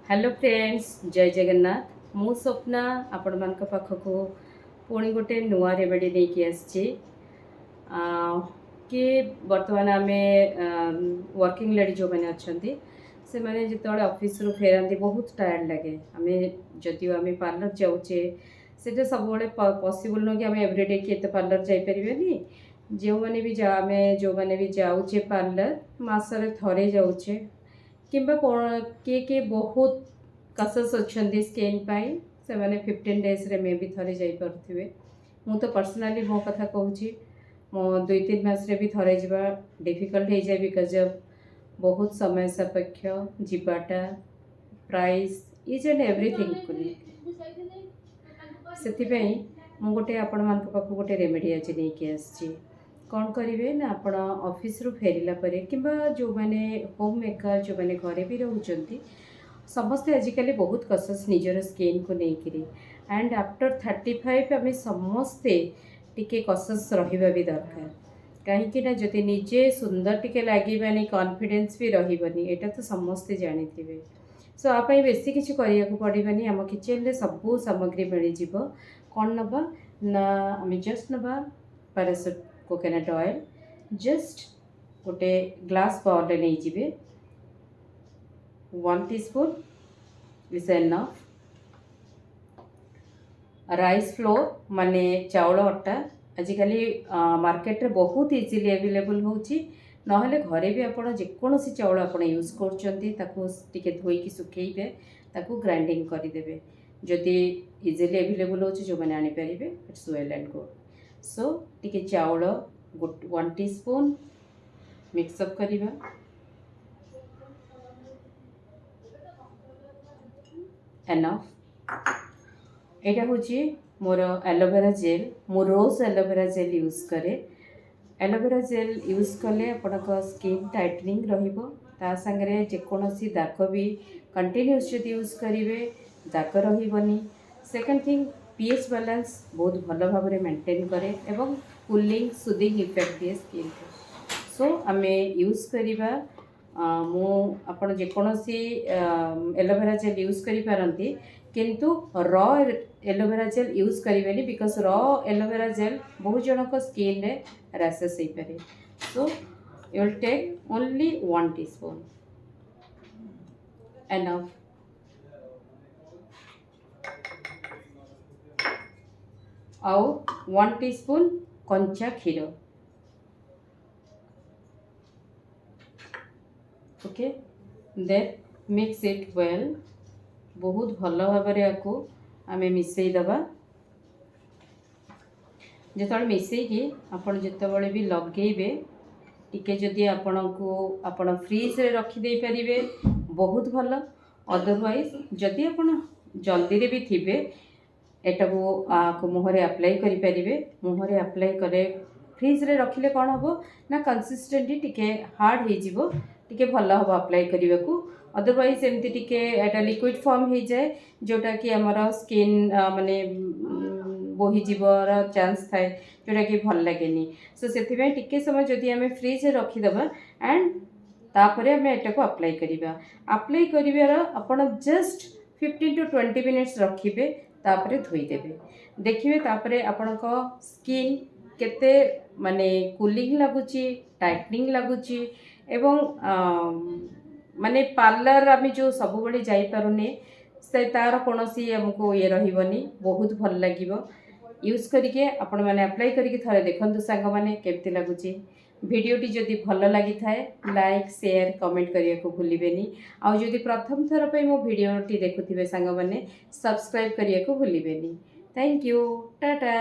Hello friends जय जगन्नाथ मु स्वप्ना आपण मान पाखक पुणी गोटे नुआ रेमेडी नहीं आसी कि बर्तमान आम वर्किंग लेडी जो मैंने अच्छा से मैंने जो ऑफिस रु फेरती बहुत टायर्ड लगे आम जदिव आम पार्लर जाऊे से सब पॉसिबल नुह कि आम एवरीडे किए पार्लर जापरि जो मैंने भी आम जो मैंने भी जाऊे पार्लर मसरे थरे जाऊे किंबा किए किए बहुत कसस अच्छा स्किन पाई से मैंने 15 डेज रे मे भी थरे जापे मु तो पर्सनाली मो कथा कहूँ मो 2-3 मास रे भी थरे जा डिफिकल्ट हो जाए बिकज ऑफ बहुत समय सापेक्ष जीवाटा प्राइस इज एंड एवरीथिंग से मु गोटे आपण मान पाख गोटे रेमेडी आज नहीं आसी कौन करेंगे ना आप ऑफिस रु फेरला कि जो मैंने होम मेकर जो मैंने घरे भी रोचे समस्ते आजिकल बहुत कसस निजर स्किन को लेकर एंड आफ्टर 35 आम समस्ते टिके कसस रहिबा भी दरकार कहीं जदि निजे सुंदर टिके लगे कॉन्फिडेंस भी रही एटा तो समस्ते जानी थे सो आप बेसी किसी करने पड़ानी आम किचन रे सबू सामग्री मिल कौन नवा ना आम जस्ट नवा पैराशूट कोकोनट ऑयल जस्ट गोटे ग्लास बाउल रे नहीं जिबे 1 teaspoon is enough rice flour माने चाउल अटा आजिकल मार्केट रे बहुत इजीली अवेलेबल होची नहले घरे भी आपण जेकोसी चाउल आपण यूज करके धोईकी सुखेबे ताकू ग्राइंडिंग करदेवे जदि इजीली अवेलेबल हो जो मैंने आनीपर it's well and good so टिके चाउल 1 टीस्पून मिक्सअप करिबा एनफ यहाँ हूँ मोर एलोवेरा जेल मु रोज एलोवेरा जेल यूज करे एलोवेरा जेल यूज कले आपण स्किन टाइटनिंग रा सांगे जेकोसी दाग भी कंटिन्यूस जब यूज करेंगे दाग रही सेकेंड थिंग पीएच बैलेंस बहुत भल भाव मेंटेन करे एवं कूलिंग सुदिंग इफेक्ट दिए स्किन को सो आम यूज करवा मु आपण जेकोसी एलोवेरा जेल यूज करी किंतु रॉ एलोवेरा जेल यूज करेंगे बिकज रॉ एलोवेरा जेल बहुत जनक स्किन रे रैसेस हो पारे so you will take only 1 teaspoon enough आउ 1 टीस्पून कंचा क्षीर okay then mix it well बहुत भल भाव आम मिसई दबा जो मिसईकी आपड़ जिते भी लगेबे टिके जदि आपण को आपण फ्रिज रे रखिदे पारे बहुत भल अदरवाइज जदि आपण जल्दी रे भी थिबे एटा को मुहरे अप्लाई करि परिबे मुहरे अप्लाई करे फ्रिज रे रखिले कौन हम ना कंसिस्टेंटली टिके हार्ड हो जिवो टिके भल हम अप्लाई करने को अदरवाइज एमती टिके एटा लिक्विड फॉर्म हो जाए जोटा कि आमर स्किन माने बोही जीवर चांस थाए जोटा कि भल लगे सो से टिके समय जदि आम फ्रिज रखिदबा एंड तापर आम एटा को अप्लाई कर आपण जस्ट 15 to 20 मिनिट्स रखिबे तापरे धोईदेवे देखिए तापरे आपण स्किन केते माने कूलिंग लगुची टाइटनिंग लगुची एवं माने पार्लर आम जो सब बड़े जापे से तार कौन सी आमको ये रही बहुत भल लगे यूज करके आपण मैंने अप्लाई करके थोड़े देखते सांग मैंने केमती लगुच भिडटी जदि भल लगी थाए लाइक शेयर कमेंट करने को भूलें आउ जदि प्रथम थर पर मो भिडटी देखुवे सांग मैंने सब्सक्राइब करने को भूलें थैंक यू टाटा।